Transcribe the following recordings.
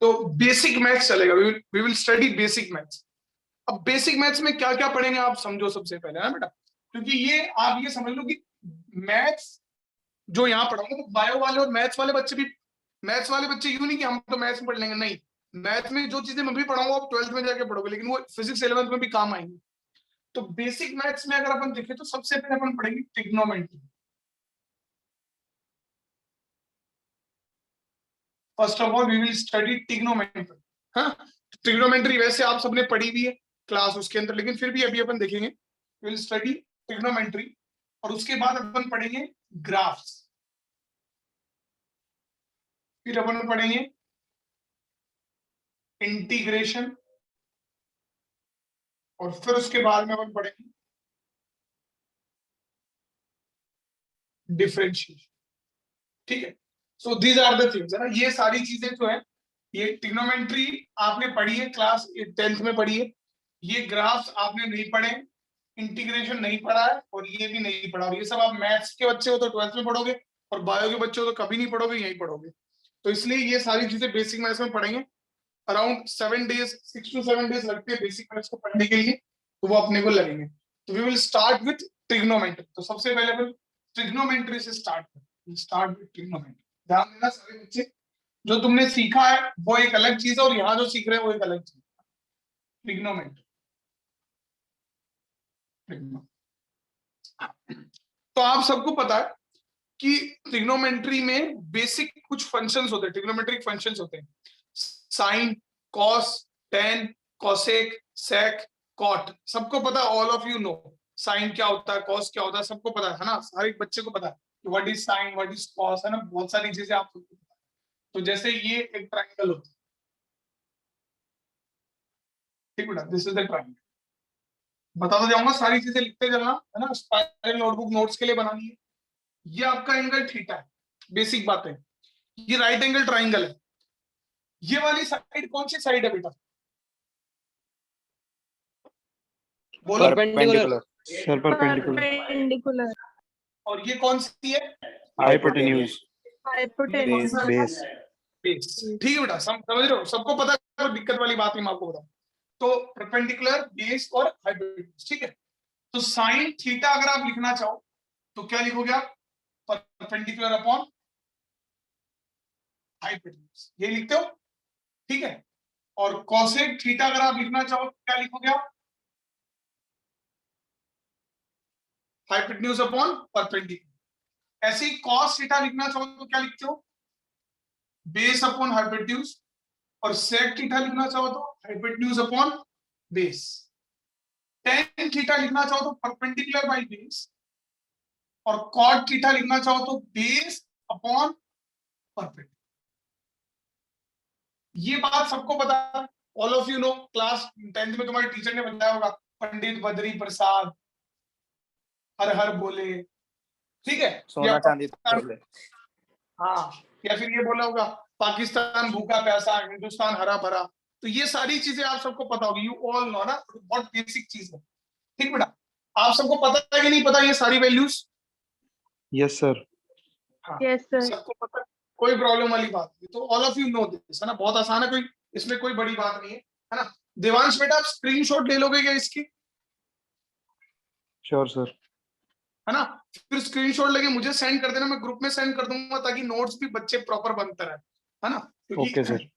तो basic maths चलेगा, we will study basic maths. अब बेसिक मैथ्स में क्या क्या पढ़ेंगे आप समझो सबसे पहले ना बेटा, क्योंकि ये आप ये समझ लो कि मैथ्स जो यहाँ पढ़ाऊंगा तो बायो वाले और मैथ्स वाले बच्चे भी, मैथ्स वाले बच्चे यूं नहीं कि हम तो मैथ्स में पढ़ लेंगे, नहीं, मैथ्स में जो चीजें मैं भी पढ़ाऊंगा आप 12th में जाके पढ़ोगे, लेकिन वो फिजिक्स 11th में भी काम आएंगे। तो बेसिक मैथ्स में अगर अपन देखें तो सबसे पहले अपन पढ़ेंगे trigonometry. First of all we will study trigonometry. हाँ, ट्रिग्नोमेट्री वैसे आप सबने पढ़ी भी है क्लास उसके अंदर, लेकिन फिर भी अभी अपन देखेंगे, वी विल स्टडी ट्रिग्नोमेट्री। और उसके बाद अपन पढ़ेंगे ग्राफ्स, फिर अपन पढ़ेंगे इंटीग्रेशन, और फिर उसके बाद में अपन पढ़ेंगे डिफरेंशिएशन। ठीक है, so these are the things, है ना, ये सारी चीजें जो है, ये ट्रिग्नोमेट्री आपने पढ़ी है क्लास 10th में पढ़ी है, ये ग्राफ्स आपने नहीं पढ़े, इंटीग्रेशन नहीं पढ़ा है, और ये भी नहीं पढ़ा, और ये सब आप मैथ्स के बच्चे हो तो 12th में पढ़ोगे, और बायो के बच्चे हो तो कभी नहीं पढ़ोगे, यही पढ़ोगे। तो इसलिए ये सारी चीजें बेसिक मैथ्स में पढ़ेंगे। अराउंड 7 डेज, 6 to 7 डेज लगते हैं बेसिक मैथ्स को पढ़ने के लिए, तो वो अपने को लगेंगे। तो we will start with trigonometry. तो सबसे पहले अपन ट्रिग्नोमेट्री से स्टार्ट विथ ट्रिग्नोमेट्री। ध्यान देना सारे बच्चे, जो तुमने सीखा है वो एक अलग चीज है, और यहाँ जो सीख रहे हैं वो एक अलग चीज। ट्रिग्नोमेट्री, तो आप सबको पता है कि ट्रिग्नोमेट्री में बेसिक कुछ फंक्शंस होते हैं, ट्रिग्नोमेट्रिक फंक्शंस होते हैं, sine, cos, tan, cosec, sec, cot, सबको पता है, all of you know sine क्या होता है, कॉस क्या होता है, सबको पता है ना, हर एक बच्चे को पता है what is sign, what is cos, है ना, बहुत सारी चीजें आप सबको पता है। तो जैसे ये एक ट्राइंगल होता है, ठीक बेटा, दिस इज द ट्राइंगल, बताता जाऊंगा, सारी चीजें लिखते चलना, है ना, स्पाइरल नोटबुक नोट्स के लिए बनानी है। ये आपका एंगल थीटा है, बेसिक बात है। ये राइट एंगल ट्राइंगल है, ये वाली साइड कौन सी साइड है बेटा, बोलो। परपेंडिकुलर। Sir perpendicular. और ये कौन सी है, हाइपोटेन्यूज। Base base. बेस। ठीक है बेटा, समझ रहे हो, सबको पता है, कोई दिक्कत वाली बात नहीं, मैं आपको बताऊं। तो परपेंडिकुलर, बेस और हाइपोटेन्यूज, ठीक है। तो साइन थीटा अगर आप लिखना चाहो तो क्या लिखोगे आप, परपेंडिकुलर अपॉन हाइपोटेन्यूज, ये लिखते हो, ठीक है। और कॉसेक थीटा अगर आप लिखना चाहो तो क्या लिखोगे आप, हाइपोटेन्यूज अपॉन परपेंडिकुलर। ऐसे ही कॉस थीटा लिखना चाहो तो क्या लिखते हो, बेस अपॉन हाइपोटेन्यूज। और सेक थीटा लिखना चाहो तो hypotenuse upon base. Tan theta लिखना चाहो तो परपेंडिकुलर बाय बेस। और कॉट थीटा लिखना चाहो तो बेस अपॉन परपेंडिकुलर। ये बात सबको पता है, all of you no, class 10th में तुम्हारे टीचर ने बताया होगा, पंडित बद्री प्रसाद हर हर बोले, ठीक है, सोना चांदी तोले। हाँ, या फिर ये बोला होगा, पाकिस्तान भूखा प्यासा, हिंदुस्तान हरा भरा। तो ये सारी चीजें आप सबको पता होगी, यू ऑल नो ना, बहुत बेसिक चीज है, ठीक बेटा। आप सबको पता है कि नहीं पता ये सारी वैल्यूज, यस सर। हाँ, यस सर। सबको पता, कोई प्रॉब्लम वाली बात नहीं। तो all of you no this, है ना, बहुत आसान है, कोई इसमें कोई बड़ी बात नहीं है ना। देवांश बेटा, आप स्क्रीनशॉट ले लोगे क्या इसकी, श्योर सर। है ना, फिर स्क्रीनशॉट लेके मुझे सेंड कर देना, मैं ग्रुप में सेंड कर दूंगा, ताकि नोट्स भी बच्चे प्रॉपर बनते रहे, है ना, ओके सर।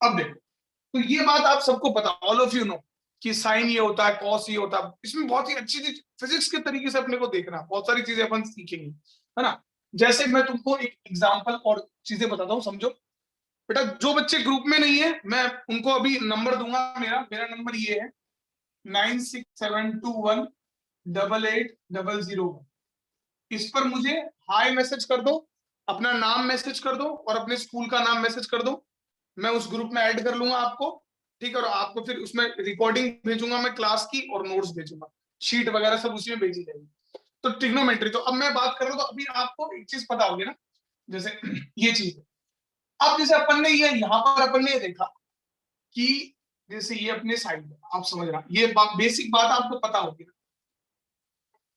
अब देखो, तो ये बात आप सबको पता, ऑल ऑफ यू नो, कि साइन ये होता है, कॉस ये होता है। इसमें बहुत ही अच्छी चीज फिजिक्स के तरीके से अपने को देखना, बहुत सारी चीजें अपन सीखेंगे, है ना। जैसे मैं तुमको एक एग्जांपल और चीजें बताता हूँ, समझो बेटा। जो बच्चे ग्रुप में नहीं है, मैं उनको अभी नंबर दूंगा, मेरा नंबर ये है 9672188001। इस पर मुझे हाय मैसेज कर दो, अपना नाम मैसेज कर दो, और अपने स्कूल का नाम मैसेज कर दो, मैं उस ग्रुप में ऐड कर लूंगा आपको, ठीक है। और आपको फिर उसमें रिकॉर्डिंग भेजूंगा मैं क्लास की, और नोट्स भेजूंगा, शीट वगैरह सब उसी में भेजी जाएगी। तो ट्रिग्नोमेट्री, तो अब मैं बात कर रहा हूँ, तो अभी आपको एक चीज पता होगी ना, जैसे ये चीज है। अब जैसे अपन ने ये यहाँ पर अपन ने ये देखा कि जैसे ये अपने साइड है, आप समझ रहा, ये बेसिक बात आपको पता होगी ना।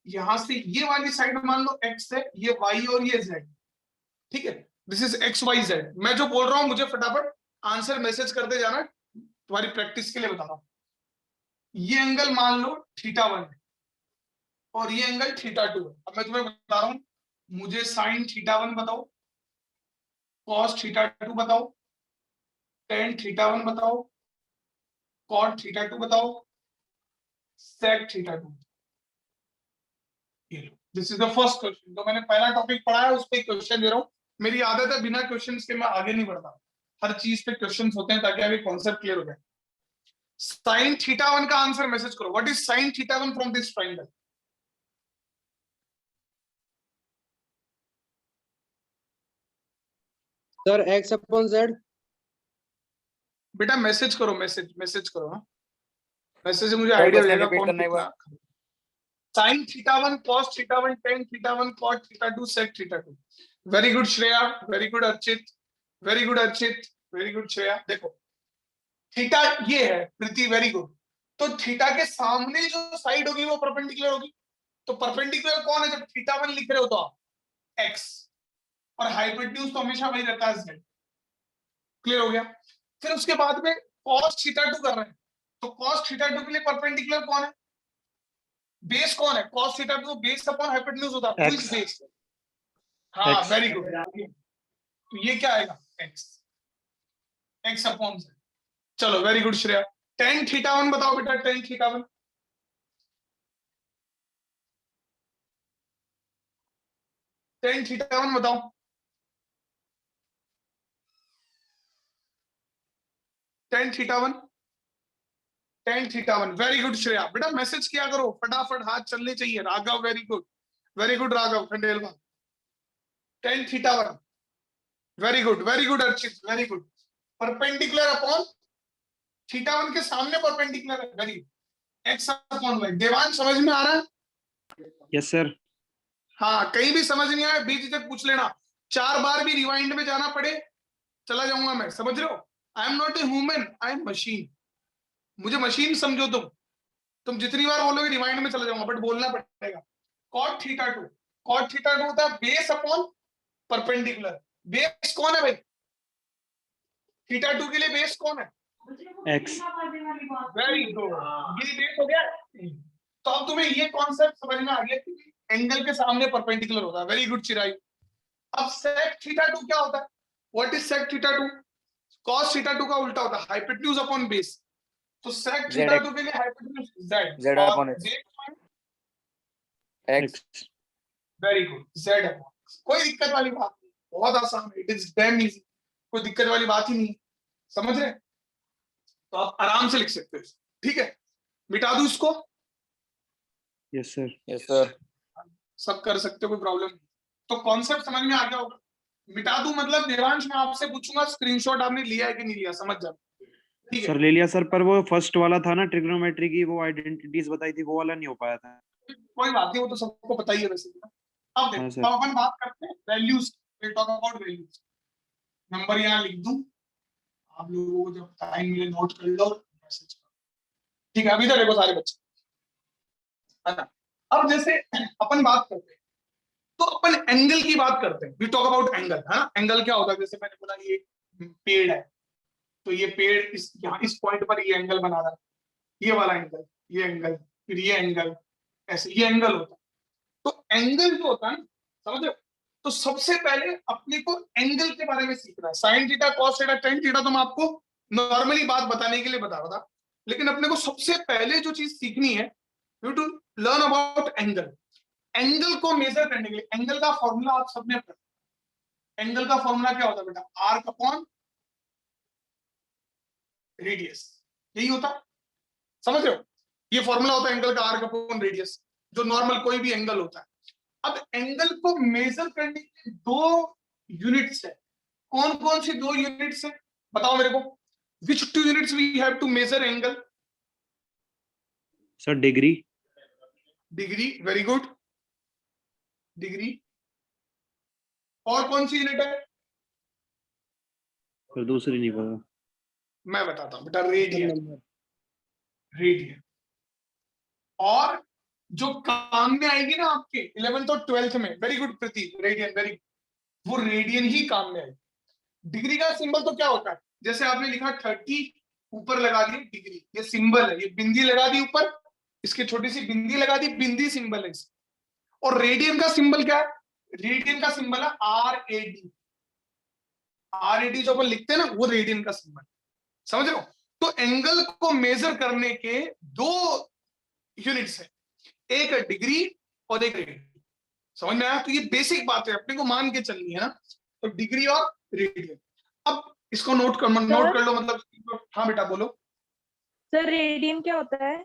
यहाँ से ये वाली साइड मान लो एक्स है, ये वाई और ये जेड, ठीक है, दिस इज XYZ। मैं जो बोल रहा हूं मुझे फटाफट आंसर मैसेज करते जाना, तुम्हारी प्रैक्टिस के लिए बता रहा हूं। ये एंगल मान लो θ1 है और ये एंगल θ2 है। अब मैं तुम्हें बता रहा हूं, मुझे साइन θ1 बताओ, कॉस θ2 बताओ, टेन θ1 बताओ, कॉट θ2 बताओ, सेक θ2। ये लो, this is the first question. तो मैंने पहला टॉपिक पढ़ा है, उस पर क्वेश्चन दे रहा हूँ। मेरी आदत है बिना क्वेश्चंस के मैं आगे नहीं बढ़ता, हर चीज पे क्वेश्चंस होते हैं ताकि आगे कॉन्सेप्ट क्लियर हो जाए। साइन θ1 का आंसर मैसेज करो, what is sine θ1 from this triangle? Sir x/z। बेटा मैसेज करो, मैसेज करो। हाँ, मैसेज से मुझे सर आइडिया क्वेश्चन देगा रिपीट कौन करना एक कितना। बार। Sine θ1, cos θ1, tan θ1, cot θ2, sec θ2। Very good Shreya, very good Archit, very good Archit, very good Shreya. देखो थीटा ये है प्रीति, वेरी गुड। तो थीटा के सामने जो साइड होगी वो परपेंडिकुलर होगी। तो परपेंडिकुलर कौन है जब θ1 लिख रहे हो तो आप x, और हाइपोटेन्यूज तो हमेशा वही रहता है z। क्लियर हो गया? फिर उसके बाद में cos θ2 कर रहे हैं, तो cos θ2 के लिए परपेंडिकुलर कौन है? बेस कौन है? cos θ2 बेस अपॉन हाइपोटेन्यूज होता है, X. बेस। हाँ X. Very good. तो ये क्या आएगा? x upon z। चलो वेरी गुड श्रेया। tan θ1 बताओ बेटा, tan θ1। tan θ1 बताओ। tan θ1, tan θ1। Very good Shreya. बेटा मैसेज किया करो फटाफट, हाथ चलने चाहिए। Raghav very good Raghav Khandelwal. tan θ1 very good Archit, very good. Perpendicular upon θ1 के सामने परपेंडिकुलर है, very good. x upon y। Devansh समझ में आ रहा है? Yes, sir. हाँ, कहीं भी समझ नहीं आया बीच तक पूछ लेना, 4 बार भी रिवाइंड में जाना पड़े चला जाऊंगा मैं, समझ रहे हो? I am not a human, I am machine. मुझे मशीन समझो तुम जितनी बार बोलोगे रिवाइंड में चला जाऊंगा, बट बोलना पड़ेगा। cot θ2, cot θ2 होता है बेस अपॉन परपेंडिकुलर। बेस कौन है भाई? θ2 के लिए बेस कौन है? X. वेरी गुड, ये बेस हो गया। तो अब तुम्हें ये कॉन्सेप्ट समझ में आ गया कि एंगल के सामने परपेंडिकुलर होता है। वेरी गुड चिराई। अब sec θ2 क्या होता है? What is sec θ2? cos θ2 का उल्टा होता है, हाइपोटेन्यूज अपॉन बेस। तो sec θ2 के लिए हाइपोटेन्यूज z, Z और upon x. base X. Very good z upon x। कोई दिक्कत वाली बात नहीं, बहुत आसान है, इट इज डैम इजी, कोई दिक्कत वाली बात ही नहीं है। समझ रहे? तो आप आराम से लिख सकते हो, ठीक है? मिटा दूं इसको? Yes, sir. Yes sir. सब कर सकते हो, कोई प्रॉब्लम नहीं। तो कॉन्सेप्ट समझ में आ गया होगा। मिटा दूं मतलब देवांश मैं आपसे पूछूंगा स्क्रीनशॉट आपने लिया है कि नहीं लिया, समझ जाओ, ठीक है? सर ले लिया सर, पर वो फर्स्ट वाला था ना, ट्रिग्नोमेट्री की वो आइडेंटिटीज बताई थी, वो वाला नहीं हो पाया था। कोई बात नहीं, वो तो सबको पता ही है वैसे भी। अब हाँ देखो, सर। अब अपन बात करते हैं values, will talk about values. Number यहाँ लिख दूं, आप लोगों को जब टाइम मिले नोट कर लो, मैसेज करो, ठीक है? अभी तो देखो सारे बच्चे, है ना? अब जैसे अपन बात करते हैं, तो अपन एंगल की बात करते हैं, वी टॉक अबाउट एंगल, है ना? एंगल क्या होता है? जैसे मैंने बोला ये पेड़ है, तो ये पेड़ इस यहाँ इस पॉइंट पर ये एंगल बना रहा है, ये वाला एंगल, ये एंगल, फिर ये एंगल, ऐसे ये एंगल होता है। तो एंगल जो होता है ना, समझ रहे हो? तो सबसे पहले अपने को एंगल के बारे में सीखना है। Sine theta, cos theta, tan theta तो मैं आपको नॉर्मली बात बताने के लिए बता रहा था, लेकिन अपने को सबसे पहले जो चीज सीखनी है, you to learn about angle. Angle को मेजर करने के लिए एंगल का फॉर्मूला आप सबने पढ़ा। एंगल का फॉर्मूला क्या होता है बेटा? आर्क अपॉन रेडियस, यही होता है, समझ रहे हो? ये फॉर्मूला होता है एंगल का, आर्क अपॉन रेडियस, जो नॉर्मल कोई भी एंगल होता है। अब एंगल को मेजर करने के दो यूनिट्स है। कौन कौन सी दो यूनिट्स है बताओ मेरे को? Which two units we have to measure angle? Sir degree. Degree, very good, degree. और कौन सी यूनिट है? फिर दूसरी नहीं पता। मैं बताता हूं बेटा, रेडियन, रेडियन। और जो काम में आएगी ना आपके 11th और 12th में, वेरी गुड प्रतीक, रेडियन, वेरी गुड। वो रेडियन ही काम में आएगी। डिग्री का सिंबल तो क्या होता है, जैसे आपने लिखा 30, ऊपर लगा दिए डिग्री, ये सिंबल है, ये बिंदी लगा दी ऊपर, इसकी छोटी सी बिंदी लगा दी, बिंदी सिंबल है इसका। और रेडियन का सिंबल क्या है, रेडियन का सिंबल है RAD। RAD जो अपन लिखते हैं ना, वो रेडियन का सिंबल, समझ रहे हो। तो एंगल को मेजर करने के दो यूनिट्स है, एक है डिग्री और एक रेडियन। समझ में आया। तो ये बेसिक बात है, अपने को मान के चलनी है ना, तो डिग्री और रेडियन। अब इसको नोट कर लो, मतलब हाँ बेटा बोलो। सर रेडियन क्या होता है?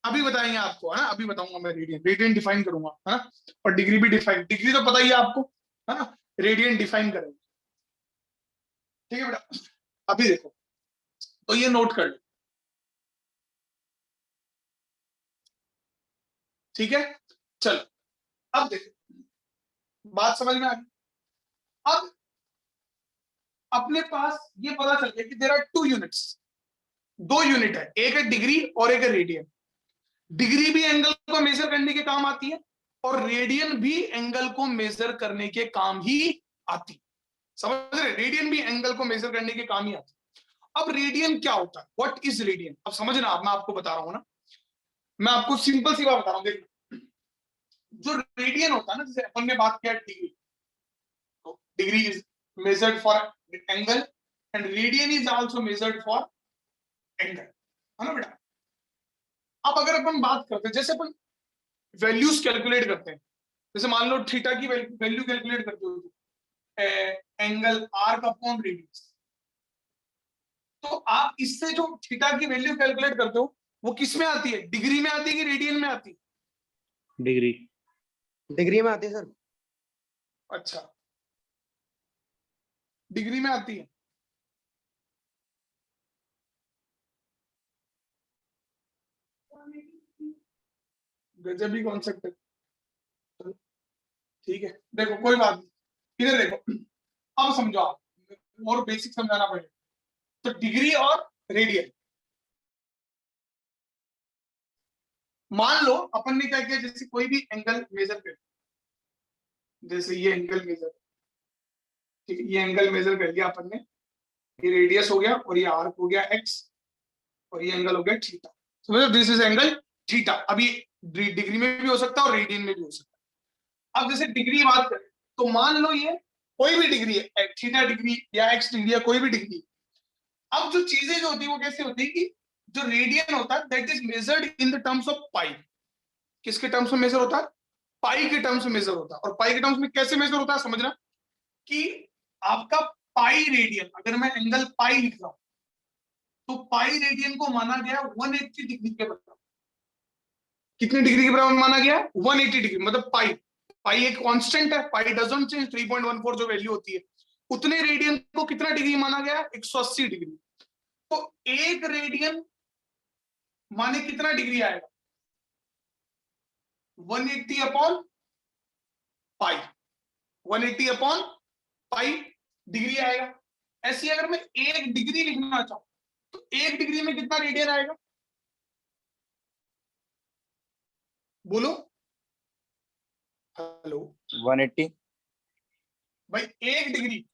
अभी बताएंगे आपको, है ना, अभी बताऊंगा मैं। रेडियन डिफाइन करूंगा, है ना, और डिग्री भी डिफाइन, डिग्री तो पता ही है आपको, है ना, रेडियन डिफाइन करेंगे। ठीक है बेटा, अभी देखो, तो ये नोट कर लो, ठीक है। चलो अब देखो, बात समझ में आ गई। अब अपने पास ये पता चल गया कि देयर आर 2 यूनिट्स, 2 यूनिट है, एक है डिग्री और एक है रेडियन। डिग्री भी एंगल को मेजर करने के काम आती है, और रेडियन भी एंगल को मेजर करने के काम ही आती, समझ रहे, रेडियन भी एंगल को मेजर करने के काम ही आती। अब रेडियन क्या होता है, व्हाट इज रेडियन, अब समझना, अब मैं आपको बता रहा हूं ना, मैं आपको सिंपल सी बात बता रहा हूं। देखो, जो रेडियन होता है ना, जैसे अपन ने बात किया डिग्री, तो degree is measured for angle and radian is also measured for angle, है ना बेटा। अब अगर अपन बात करते हैं, जैसे अपन वैल्यूज कैलकुलेट करते हैं, जैसे मान लो थीटा की वैल्यू कैलकुलेट करते हो, एंगल आर्क अपॉन रेडियस, तो आप इससे जो थीटा की वैल्यू कैलकुलेट करते हो, वो किस में आती है, डिग्री में आती है कि रेडियन में आती है? डिग्री। डिग्री में आती है सर। अच्छा, डिग्री में आती है। गजब ही कॉन्सेप्ट है। ठीक है, देखो कोई बात नहीं, इधर देखो, अब समझो आप, और बेसिक समझाना पड़ेगा। तो डिग्री और रेडियन, मान लो अपन ने क्या किया, जैसे कोई भी एंगल मेजर कर, जैसे ये एंगल मेजर, ठीक है, ये एंगल मेजर कर लिया अपन ने, ये रेडियस हो गया और ये आर्क हो गया एक्स, और ये एंगल हो गया थीटा, समझो, दिस इज एंगल थीटा। अब ये डिग्री में भी हो सकता है और रेडियन में भी हो सकता है। अब जैसे डिग्री बात करें, तो मान लो ये कोई भी डिग्री है, थीटा डिग्री या एक्स डिग्री या कोई भी डिग्री। अब जो चीजें जो होती है वो कैसे होती है कि जो रेडियन होता है that is measured in the terms of pi. किसके टर्म्स में मेजर होता है, पाई के टर्म्स में मेजर होता है। और पाई के टर्म्स में कैसे मेजर होता है, समझना कि आपका पाई रेडियन, अगर मैं एंगल पाई लिख रहा हूं, तो पाई रेडियन को माना गया 180 डिग्री के बराबर। कितने डिग्री के बराबर माना गया, 180 डिग्री, मतलब पाई, पाई एक कांस्टेंट है, पाई डजंट चेंज, 3.14 जो वैल्यू होती है, उतने रेडियन को कितना डिग्री माना गया, 180 डिग्री। तो एक रेडियन माने कितना डिग्री आएगा, 180 upon pi, 180 upon pi degree आएगा। ऐसी अगर मैं एक डिग्री लिखना चाहूं, तो एक डिग्री में कितना रेडियन आएगा, बोलो, हेलो 180। भाई एक डिग्री,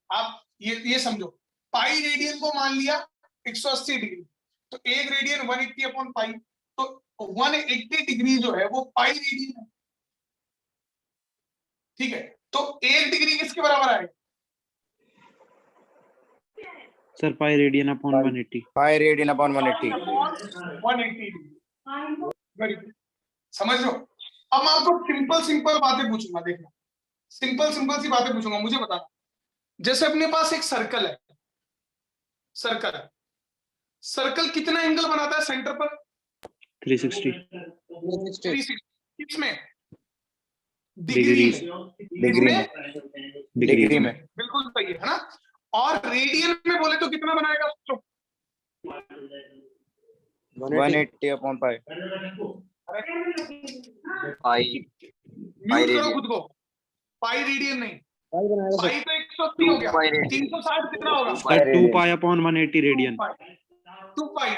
आप ये समझो, पाई रेडियन को मान लिया 180 डिग्री, तो एक रेडियन 180 अपॉन पाई, तो 180 डिग्री जो है वो पाई रेडियन है, ठीक है। तो एक डिग्री किसके बराबर आएगा, sir pi radian upon 180। Pi radian upon 180। 180 degree, very good, समझ लो। अब मैं आपको सिंपल सिंपल बातें पूछूंगा, देखना, सिंपल सिंपल सी बातें पूछूंगा, मुझे बताना। जैसे अपने पास एक सर्कल है, सर्कल है, सर्कल कितना एंगल बनाता है सेंटर पर, 360 360, किसमें, डिग्री डिग्री में, डिग्री किसमें, में। डिग्री में। बिल्कुल सही है ना। और रेडियन में बोले तो कितना बनाएगा, सोचो, 180 अपॉन पाई। पाई म्यूट करो खुद को, पाई रेडियन नहीं, पाई बनाएगा सर। पाई तो 180 हो गया, 360 कितना होगा, सर 2 पाई अपॉन 180 रेडियन। 2 पाई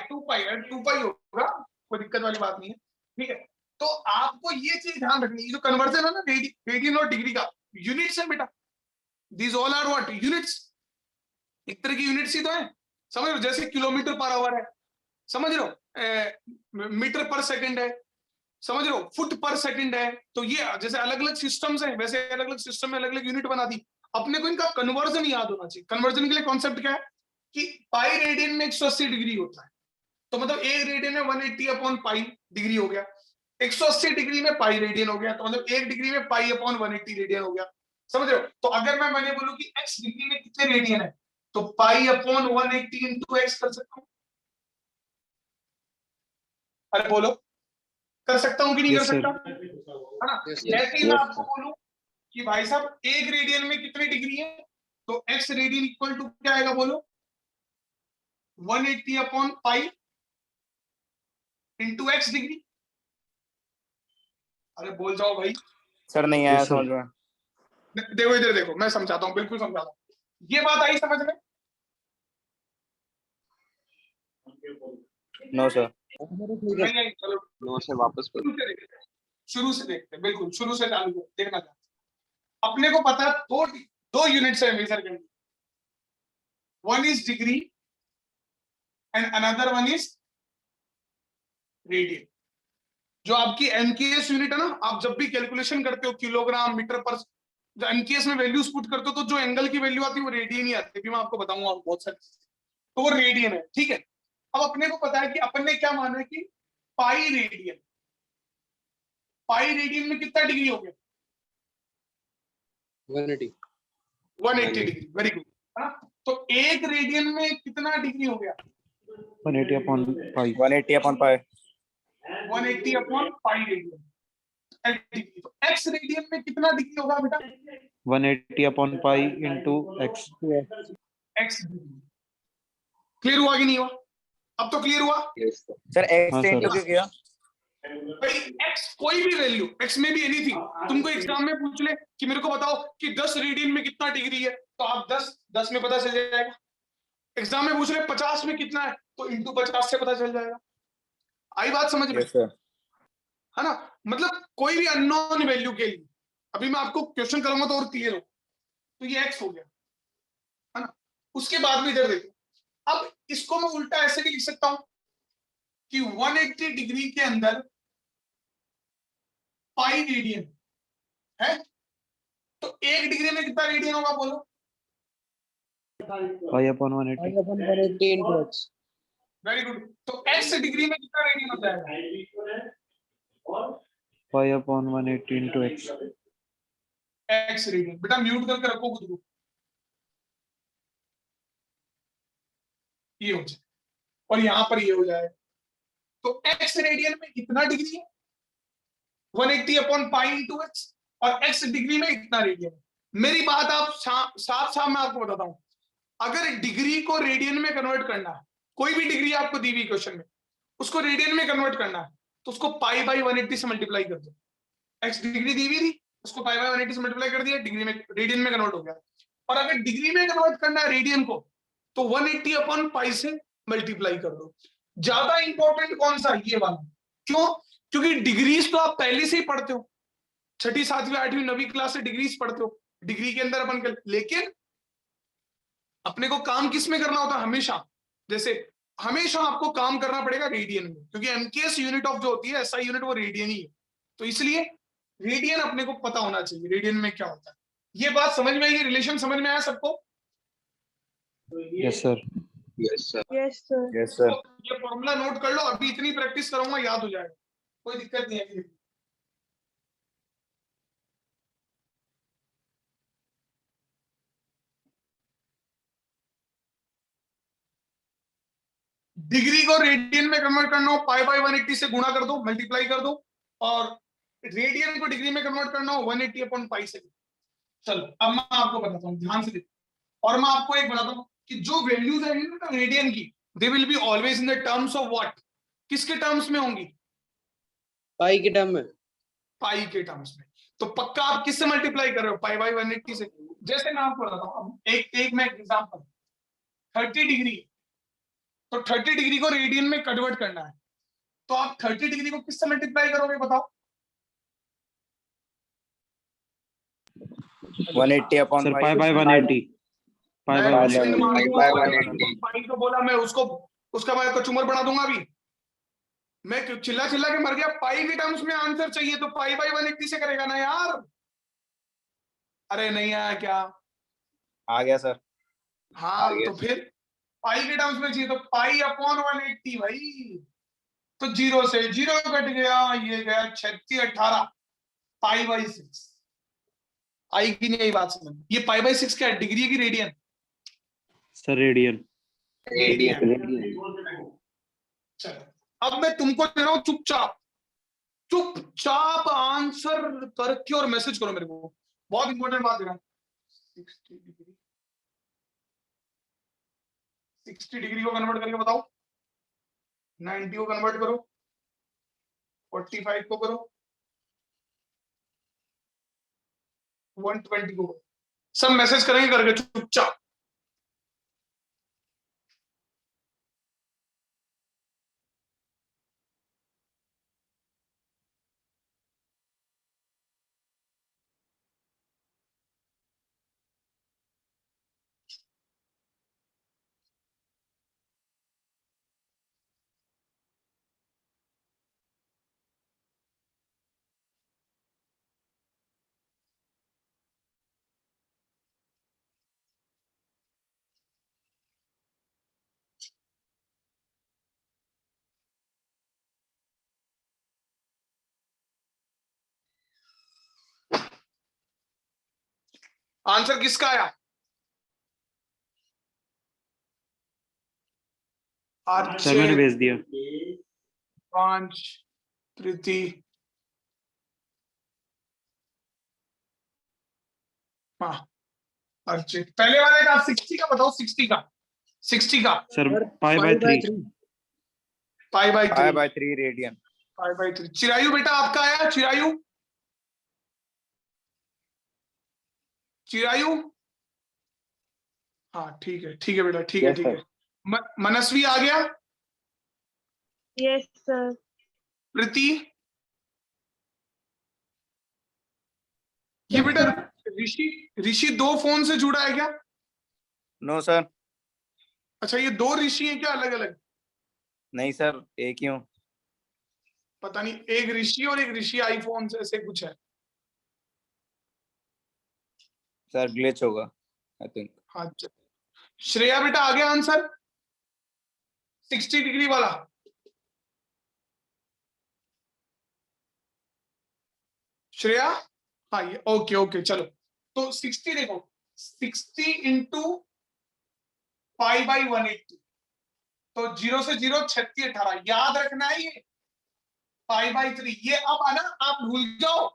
होगा, कोई दिक्कत वाली बात नहीं है, ठीक है। तो आपको ये चीज ध्यान रखनी है, जो कन्वर्जन है ना रेडियन और डिग्री का, यूनिट्स है बेटा, these all are what units, एक तरह की यूनिट्स ही तो है, समझ रहे हो, जैसे किलोमीटर पर आवर है, समझ रहे हो, मीटर पर सेकंड है, समझ रहे हो, फुट पर सेकंड है। तो ये जैसे अलग अलग सिस्टम्स हैं, वैसे अलग अलग सिस्टम में अलग अलग यूनिट बना दी। अपने को इनका कन्वर्जन याद होना चाहिए। कन्वर्जन के लिए कॉन्सेप्ट क्या है कि पाई रेडियन में 180 डिग्री होता है, तो मतलब एक रेडियन में 180 अपॉन पाई डिग्री हो गया, 180 डिग्री में पाई रेडियन हो गया, तो मतलब एक डिग्री में पाई अपॉन 180 रेडियन हो गया, समझ रहे हो। तो अगर मैंने बोलूं कि x डिग्री में कितने रेडियन है, तो पाई अपॉन 180 इंटू एक्स कर सकता हूं। अरे बोलो, कर सकता हूं कि नहीं कर Yes, sir. सकता, है ना। Yes, जैसे ही मैं yes, आपको बोलूं कि भाई साहब एक रेडियन में कितनी डिग्री है, तो x रेडियन इक्वल टू क्या आएगा बोलो, 180 upon pi into x degree. अरे बोल जाओ भाई, सर नहीं आया Yes, sir. समझ में। देखो इधर देखो, मैं समझाता हूँ, बिल्कुल समझाता हूँ। ये बात आई समझ में? No sir. नहीं आई, चलो नो सर, वापस शुरू से देखते हैं, शुरू से देखते हैं, बिल्कुल शुरू से चालू करते हैं, देखना चाहते हैं। अपने को पता है दो यूनिट्स है मेजर करने, one is degree and another one is radian. जो आपकी एमकेएस यूनिट है ना, आप जब भी कैलकुलेशन करते हो किलोग्राम मीटर पर, जो एमकेएस में वैल्यूज पुट करते हो, तो जो एंगल की वैल्यू आती है वो रेडियन ही आती है, भी मैं आपको बताऊंगा बहुत सारी चीजें, तो वो रेडियन है, ठीक है। अब अपने को पता है कि अपन ने क्या माना है कि पाई रेडियन, पाई रेडियन में कितना डिग्री हो गया, 180 180 डिग्री, वेरी गुड, है ना। तो एक रेडियन में कितना डिग्री हो गया, 180 upon pi. 180 upon pi 180 upon pi radian degree. तो एक्स रेडियन में कितना डिग्री होगा बेटा, 180 upon pi into x. X degree. Clear हुआ कि नहीं हुआ? अब तो क्लियर हुआ सर। एक्स हाँ, से सर। इंटू क्यों किया? भाई, एक्स कोई भी वैल्यू, एक्स में भी एनीथिंग, तुमको एग्जाम में पूछ ले कि मेरे को बताओ कि 10 रेडियन में कितना डिग्री है, तो आप 10 में पता चल जाएगा। एग्जाम में पूछ ले 50 में कितना है, तो इंटू 50 से पता चल जाएगा। आई बात समझ में, यस सर। है ना। मतलब कोई भी अननोन वैल्यू के लिए, अभी मैं आपको क्वेश्चन करूंगा तो और क्लियर हो, तो ये एक्स हो गया, है ना। उसके बाद में इधर देखो, अब इसको मैं उल्टा ऐसे भी लिख सकता हूं कि 180 डिग्री के अंदर पाई रेडियन है, तो एक डिग्री में कितना रेडियन होगा बोलो, Pi upon 180. 180 into x very good. तो एक्स डिग्री में कितना रेडियन हो जाएगा, Pi upon 180 into x. X radian. बेटा म्यूट करके रखो खुद को, ये हो जाए और यहां पर ये हो जाए, तो एक्स रेडियन में इतना डिग्री है 180 अपॉन पाई इंटू एक्स, और एक्स डिग्री में इतना रेडियन है। मेरी बात आप साफ साफ मैं आपको बताता हूं, अगर डिग्री को रेडियन में कन्वर्ट करना है, कोई भी डिग्री आपको दी हुई क्वेश्चन में, उसको रेडियन में कन्वर्ट करना है, तो उसको पाई बाई 180 से मल्टीप्लाई कर दो। एक्स डिग्री दी हुई थी, उसको पाई बाई 180 से मल्टीप्लाई कर दिया, डिग्री में रेडियन में कन्वर्ट हो गया। और अगर डिग्री में कन्वर्ट करना है रेडियन को, तो 180 अपॉन पाई से मल्टीप्लाई कर दो। ज्यादा इंपॉर्टेंट कौन सा, ये वाला। क्यों? क्योंकि डिग्रीज तो आप पहले से ही पढ़ते हो, छठी सातवीं आठवीं नवीं क्लास से डिग्रीज पढ़ते हो, डिग्री के अंदर अपन लेकिन अपने को काम किस में करना होता है हमेशा, जैसे हमेशा आपको काम करना पड़ेगा रेडियन में, क्योंकि एमकेएस यूनिट ऑफ जो होती है एसआई यूनिट, वो रेडियन ही है। तो इसलिए रेडियन अपने को पता होना चाहिए, रेडियन में क्या होता है। ये बात समझ में आई, ये रिलेशन समझ में आया सबको? Yes, sir. Yes sir. Yes sir. Yes sir. तो ये फॉर्मूला नोट कर लो, अभी इतनी प्रैक्टिस करूंगा याद हो जाएगा, कोई दिक्कत नहीं है। डिग्री को रेडियन में कन्वर्ट करना हो, पाई बाई 180 से गुणा कर दो, मल्टीप्लाई कर दो, और रेडियन को डिग्री में कन्वर्ट करना हो 180 अपॉन पाई से। चलो अब मैं आपको बताता हूँ, ध्यान से देखो, और मैं आपको एक बताता हूँ कि जो वैल्यूज आएंगी ना रेडियन की, they will be always in the terms of what, किसके टर्म्स में होंगी, पाई के टर्म में। पाई के टर्म्स में। तो पक्का आप किससे मल्टीप्लाई कर रहे हो, पाई बाई 180 से। जैसे मैं आपको बताता हूँ, एक मैं एग्जांपल, 30 डिग्री, तो 30 डिग्री को रेडियन में कन्वर्ट करना है, तो आप 30 डिग्री को किससे मल्टीप्लाई करोगे बताओ, 180 upon सर 5. Pi by 180. पाई मैं बाय कुछ नहीं 180. मार पाई दूंगा, बाय 180. पाई को बोला मैं उसको, उसका मैं कचूमर बना दूंगा अभी। मैं क्यों चिल्ला चिल्ला के मर गया? पाई के टर्म्स में आंसर चाहिए तो पाई बाय 180 से करेगा ना यार। अरे नहीं आया क्या? आ गया सर. हाँ आगे। तो फिर पाई के टर्म्स में चाहिए तो पाई अपॉन 180 भाई। तो जीरो से जीरो कट गया, ये गया 36 18 पाई बाई 6। आई की नहीं आई बात समझ? ये पाई बाई 6 क्या है, डिग्री है कि रेडियन? Sir radian. चलो अब मैं तुमको दे रहा हूं चुपचाप, चुपचाप आंसर करके और मैसेज करो मेरे को। बहुत इंपॉर्टेंट बात दे रहा हूं। 60 डिग्री को कन्वर्ट करके बताओ। 90 को कन्वर्ट करो, 45 को करो, 120 को करो। सब मैसेज करेंगे करके चुपचाप। आंसर किसका आया? सर मैंने अर्चित, भेज दिया. पांच, प्रीति, हाँ अर्चित। पहले वाले का 60 का बताओ, 60 का, 60 का sir sir pi by 3. 3. Pi by pi 3, by 3 radian. Pi by 3। Chirayu बेटा आपका आया, चिरायु, चिरायु। हाँ ठीक है बेटा, ठीक है Yes, ठीक sir. है। मनस्वी आ गया, यस सर। प्रीति, ये बेटा ऋषि, ऋषि दो फोन से जुड़ा है क्या? No sir. अच्छा ये दो ऋषि हैं क्या अलग अलग? नहीं सर, एक ही हूँ. पता नहीं, एक ऋषि और एक ऋषि आईफोन से ऐसे कुछ है। सर ग्लिच होगा आई थिंक. हाँ चल। श्रेया बेटा आ गया आंसर 60 डिग्री वाला? श्रेया, हाँ ये ओके ओके चलो। तो 60 देखो, 60 इंटू पाई बाई 180, तो 0 से 0 36 18 याद रखना है ये पाई बाई 3। ये अब आना आप भूल जाओ,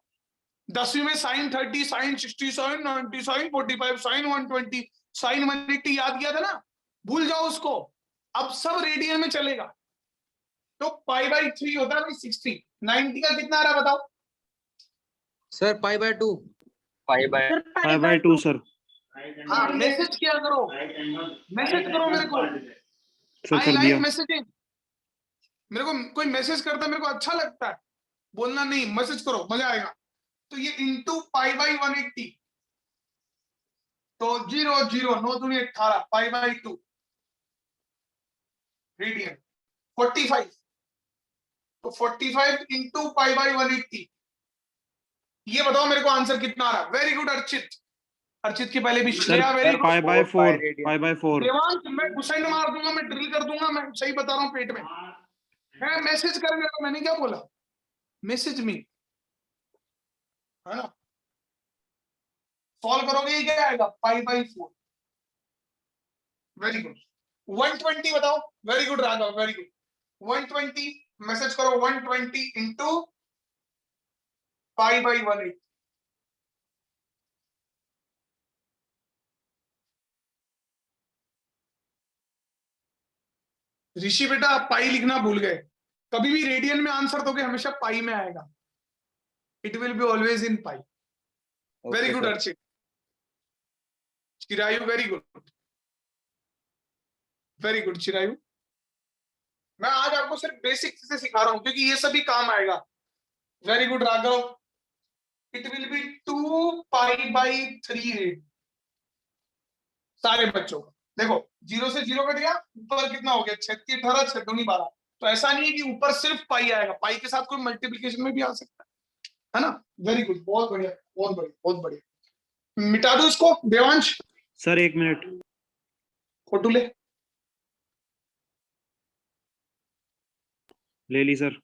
10वीं में sine 30, sine 60, sine 90, sine 45, sine 120, sine 180 याद किया था ना, भूल जाओ उसको। अब सब रेडियन में चलेगा। तो पाई बाई 3 होता है भाई 60। 90 का कितना आ रहा है बताओ? Sir pi bye 2. Pi by sir pi bye 2 sir. हाँ मैसेज किया करो, मैसेज करो मेरे को। सर आई कर लाइक दिया. मैसेजिंग। मेरे को कोई मैसेज करता है मेरे को अच्छा लगता है, बोलना नहीं, मैसेज करो मजा आएगा। तो ये इंटू पाई बाई 180, तो 0 0 9 दूनी 18 पाई बाई 2 रेडियन 45। तो 45 इंटू पाई बाई 180, ये बताओ मेरे को आंसर कितना आ रहा है? Very good Archit. अर्चित के पहले भी sir Shreya very good. Pi by 4. Radian. Pi by 4. Devansh मैं घुसाई मार दूंगा, मैं ड्रिल कर दूंगा, मैं सही बता रहा हूँ पेट में। मैं मैसेज कर रहा हूं, मैंने क्या बोला? मैसेज मी, है ना? सॉल्व करोगे ये क्या आएगा? Pi by 4। Very good. 120 बताओ। Very good Raghav, very good. 120 message करो, 120 इंटू पाई बाई 180। ऋषि बेटा आप पाई लिखना भूल गए। कभी भी रेडियन में आंसर दोगे हमेशा पाई में आएगा। It will be always in pi. Very good Archit. Chirayu very good, very good Chirayu. मैं आज आपको सिर्फ बेसिक चीजें सिखा रहा हूं क्योंकि ये सभी काम आएगा। Very good Raghav. It will be 2 2π/3 radian सारे बच्चों का। देखो 0 से 0 कट गया, ऊपर कितना हो गया 6 × 18 6 × 12। तो ऐसा नहीं है कि ऊपर सिर्फ पाई आएगा, पाई के साथ कोई मल्टीप्लिकेशन में भी आ सकता है ना। वेरी गुड, बहुत बढ़िया, बहुत बढ़िया, बहुत बढ़िया। मिटा दो इसको देवांश, सर 1 मिनट। फोटो ले ली सर।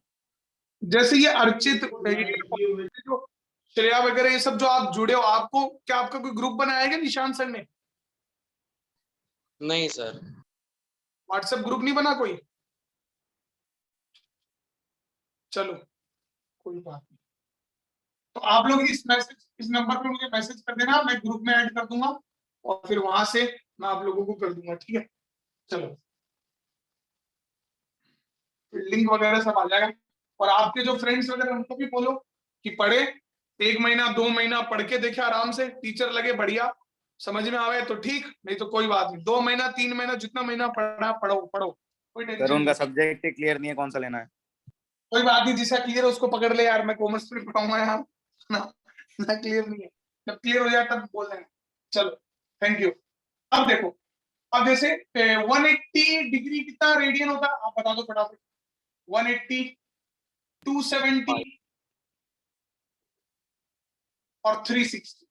जैसे ये अर्चित, ये जो श्रेया वगैरह, ये सब जो आप जुड़े हो, आपको क्या आपका कोई ग्रुप बनाया है क्या निशांत सर ने? नहीं सर। व्हाट्सएप ग्रुप नहीं बना कोई? चलो कोई बात नहीं, तो आप लोग इस नंबर पे मुझे मैसेज कर देना, मैं ग्रुप में ऐड कर दूंगा और फिर वहां से मैं आप लोगों को कर दूंगा, ठीक है। चलो लिंक वगैरह सब आ जाएगा, और आपके जो फ्रेंड्स वगैरह उनको भी बोलो कि पढ़े, 1 महीना 2 महीना पढ़ के देखे आराम से, टीचर लगे बढ़िया, समझ में आवे तो ठीक, नहीं तो कोई बात नहीं। 2 महीना 3 महीना जितना महीना पढ़ा पढ़ो पढ़ो, कोई सर टेंशन उनका नहीं। सब्जेक्ट ही क्लियर नहीं है, कौन सा लेना है? कोई बात नहीं, जिसका क्लियर है उसको पकड़ ले यार, मैं कॉमर्स में पढ़ाऊंगा यार ना, ना क्लियर नहीं है, जब क्लियर हो जाए तब बोल देना। चलो थैंक यू। अब देखो, अब जैसे 180 डिग्री कितना रेडियन होता है आप बता दो फटाफट। 180, 270 और 360।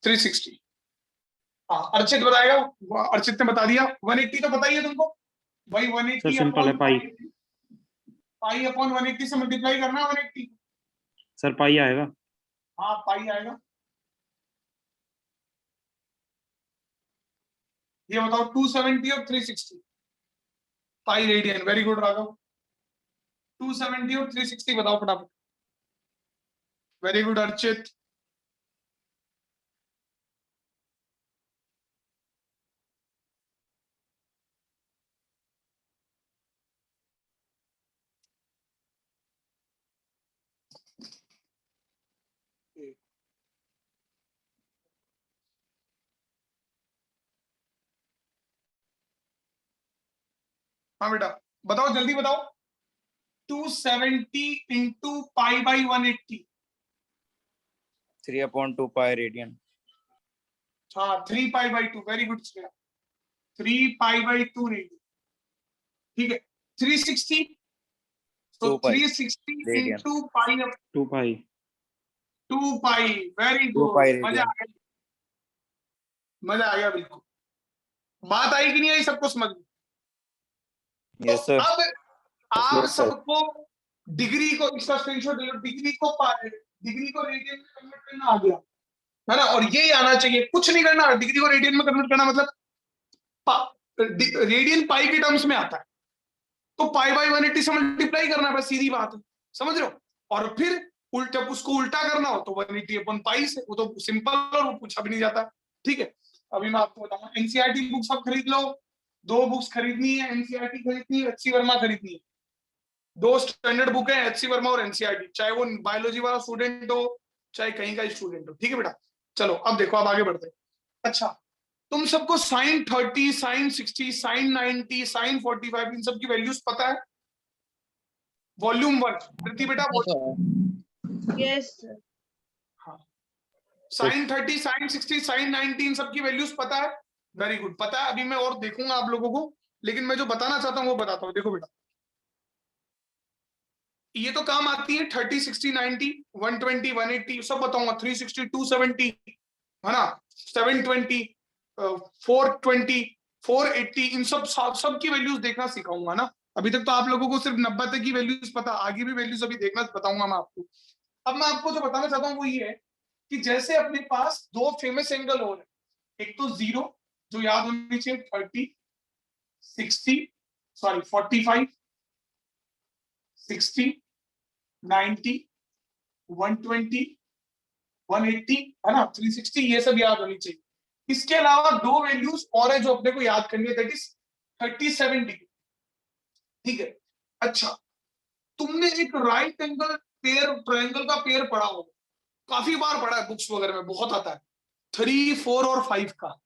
360 हाँ, अर्चित बताएगा, अर्चित ने बता दिया। 180 तो बताइए तुमको भाई, सर 180 सिंपल है, पाई। पाई अपॉन 180 से मल्टीप्लाई करना है 180। सर पाई आएगा। हाँ पाई आएगा। ये बताओ 270 और 360 pi radian. Very good Raghav, 270 और 360 बताओ फटाफट। Very good Archit. हाँ बेटा बताओ, जल्दी बताओ। 270 इंटू π/180। 3/2 रेडियन। हाँ 3π/2। वेरी गुड श्रेया, 3π/2 रेडियन, ठीक है। 360 तो 2 पाई 360 रेडियन। इंटू पाई, 2 पाई। 2 पाई। वेरी 2 गुड, पाई मजा आ रेडियन। गया, मजा आ गया बिल्कुल। बात आई कि नहीं आई सबको समझ में? यस तो सर। अब आप Yes, sir. सबको डिग्री को, इसका स्क्रीनशॉट ले लो, डिग्री को रेडियन में कन्वर्ट करना आ गया है ना। और ये आना चाहिए, कुछ नहीं करना, डिग्री को रेडियन में कन्वर्ट करना मतलब रेडियन पाई के टर्म्स में आता है, तो π/180 से मल्टीप्लाई करना है, बस सीधी बात है, समझ रहे हो। और फिर उल्टा, उसको उल्टा करना हो तो 180 अपन पाई से, वो तो सिंपल और वो पूछा भी नहीं जाता, ठीक है। अभी मैं आपको बताऊंगा, एनसीईआरटी बुक्स आप खरीद लो, 2 बुक्स खरीदनी है, एनसीईआरटी खरीदनी है, एचसी वर्मा खरीदनी है। 2 स्टैंडर्ड बुक है, एचसी वर्मा और एनसीईआरटी, चाहे वो बायोलॉजी वाला स्टूडेंट हो चाहे कहीं का स्टूडेंट हो, ठीक है बेटा। चलो अब देखो, अब आगे बढ़ते हैं। अच्छा, तुम सबको sin 30, sin 60, sin 90, sin 45 इन सब की वैल्यूज पता है? वॉल्यूम 1 प्रीति बेटा, Yes, sir. हाँ, sin 30, sin 60, sin 90 इन सब की वैल्यूज पता है? वेरी गुड, पता है। अभी मैं और देखूंगा आप लोगों को, लेकिन मैं जो बताना चाहता हूँ वो बताता हूँ। देखो बेटा, ये तो काम आती है 30, 60, 90, 120, 180 सब बताऊंगा, 360, 270 है ना, 720, 420, 480 इन सब की वैल्यूज देखना सिखाऊंगा ना। अभी तक तो आप लोगों को सिर्फ 90 तक की वैल्यूज पता, आगे भी वैल्यूज अभी देखना बताऊंगा मैं आपको। अब मैं आपको जो बताना चाहता हूँ वो ये है कि जैसे अपने पास 2 फेमस एंगल हो रहे, एक तो 0 जो याद होनी चाहिए, 30, 60 सॉरी 45, 60, 90, 120, 180 है ना, 360, ये सब याद होनी चाहिए। इसके अलावा 2 वैल्यूज और है जो अपने को याद करनी है, दैट इज 37 डिग्री, ठीक है। अच्छा, तुमने एक राइट एंगल पेयर, ट्रायंगल का पेयर पढ़ा हो, काफी बार पढ़ा है, बुक्स वगैरह में बहुत आता है, 3, 4 और 5 का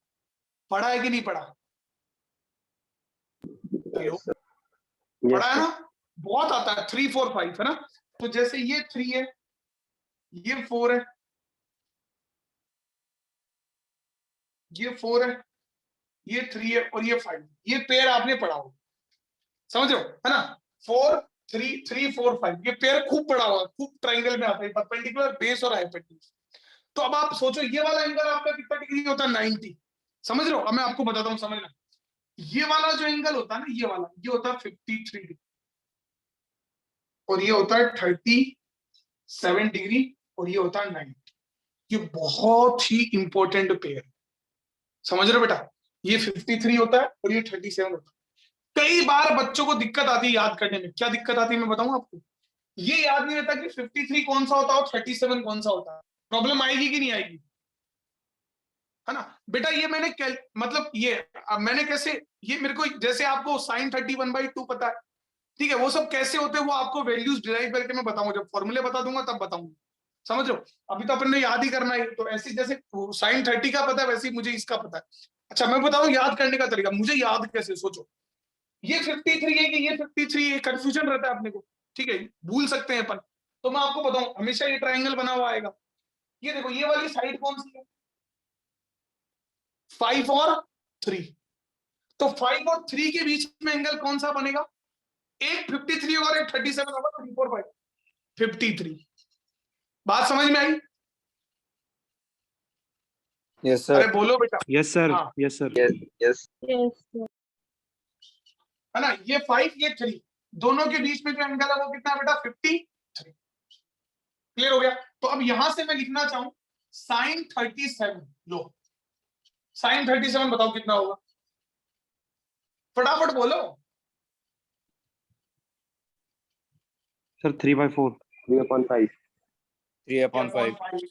पढ़ा है कि नहीं पढ़ा? हेलो, पढ़ा है ना, बहुत आता है 3, 4, 5 है ना। तो जैसे ये 3 है, ये 4 है, ये 4 है, ये 3 है और ये 5, ये पेयर आपने पढ़ा हो, समझ रहे हो, है ना। 4 3 3 4 5 ये पेयर खूब पढ़ा हुआ, खूब ट्राइंगल में आता है, परपेंडिकुलर, बेस और हाइपोटेन्यूज। तो अब आप सोचो ये वाला एंगल आपका कितना डिग्री होता है, 90, समझ रहे हो। अब मैं आपको बताता हूँ, समझना। ये वाला जो एंगल होता है ना, ये वाला, ये होता है 53 डिग्री और ये होता है 37 डिग्री और ये होता है 90। ये बहुत ही इंपॉर्टेंट पेयर, समझ रहे हो बेटा। ये 53 होता है और ये 37 होता है। कई बार बच्चों को दिक्कत आती है याद करने में। क्या दिक्कत आती है मैं बताऊं आपको। ये याद नहीं रहता कि 53 कौन सा होता है और 37 कौन सा होता है। प्रॉब्लम आएगी कि नहीं आएगी, है ना बेटा। ये मैंने मतलब ये मैंने कैसे, ये मेरे को जैसे आपको sin 31/2 पता है, ठीक है, वो सब कैसे होते हैं वो आपको वैल्यूज डिराइव करके मैं बताऊंगा, जब फॉर्मूले बता दूंगा तब बताऊंगा, समझ लो। अभी तो अपन ने याद ही करना है। तो ऐसे जैसे sin 30 का पता है वैसे ही मुझे इसका पता है। अच्छा मैं बताऊं याद करने का तरीका, मुझे याद कैसे, सोचो। ये 53 है कि ये 53 है, कंफ्यूजन रहता है अपने को, ठीक है, भूल सकते हैं अपन। तो मैं आपको बताऊं, हमेशा ये ट्राइंगल बना हुआ आएगा। ये देखो ये वाली साइड कौन सी है, 5 और 3। तो 5 और 3 के बीच में एंगल कौन सा बनेगा, एक 53 और एक 37 होगा, 3 4 5 53। बात समझ में आई। यस अरे सर। बोलो बेटा। यस सर, हाँ yes sir. Yes yes. Yes, sir. है ना, ये 5 ये 3 दोनों के बीच में जो एंगल है वो कितना है बेटा, 53। क्लियर हो गया। तो अब यहां से मैं लिखना चाहूं sin 37, लो sin 37 बताओ कितना होगा, फटाफट बोलो। सर 3/4। 3/5। 3/5।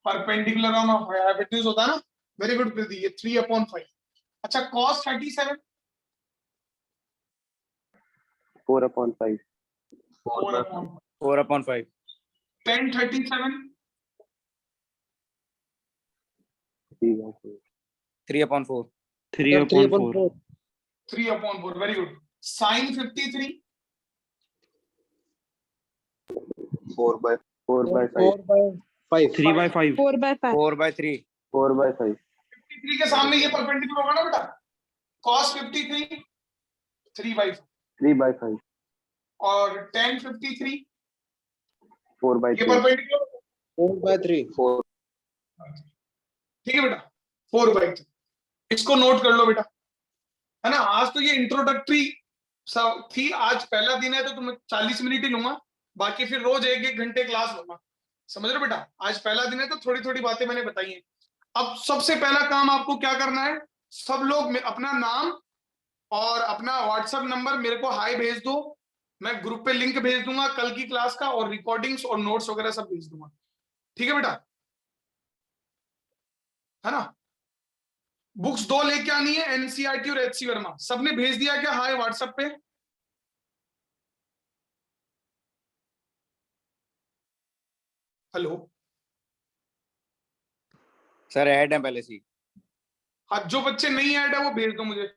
परपेंडिकुलर ऑन हाइपोटेन्यूज होता है ना। वेरी गुड प्रदीप, ये 3/5। अच्छा cos 37, 4/5। 4/5। tan 37, 3/4। 3/4। 3/4। 3/4, very good. sin 53, 4/5। 3/5। 4/5. 4/3। 4/5। 53 के सामने ये परपेंडिकुलर होगा ना बेटा, cos 53 3/5 3/5। और tan 53 ये 4/3। परपेंडिकुलर, 4/3। 4। ठीक है बेटा, 4/3। इसको नोट कर लो बेटा, है ना। आज तो ये इंट्रोडक्टरी सब थी, आज पहला दिन है तो तुम्हें 40 मिनट ही लूंगा, बाकी फिर रोज 1-1 घंटे क्लास लूंगा, समझ रहे हो बेटा। आज पहला दिन है तो थोड़ी थोड़ी बातें मैंने बताई हैं। अब सबसे पहला काम आपको क्या करना है, सब लोग अपना नाम और अपना व्हाट्सएप नंबर मेरे को हाई भेज दो। मैं ग्रुप पे लिंक भेज दूंगा कल की क्लास का, और रिकॉर्डिंग्स और नोट्स वगैरह सब भेज दूंगा, ठीक है बेटा, है ना। बुक्स 2 लेके आनी है, एनसीईआरटी और एचसी वर्मा। सबने भेज दिया क्या हाय व्हाट्सएप पे। हेलो, सर ऐड है पहले से ही। हाँ जो बच्चे नहीं ऐड है वो भेज दो मुझे।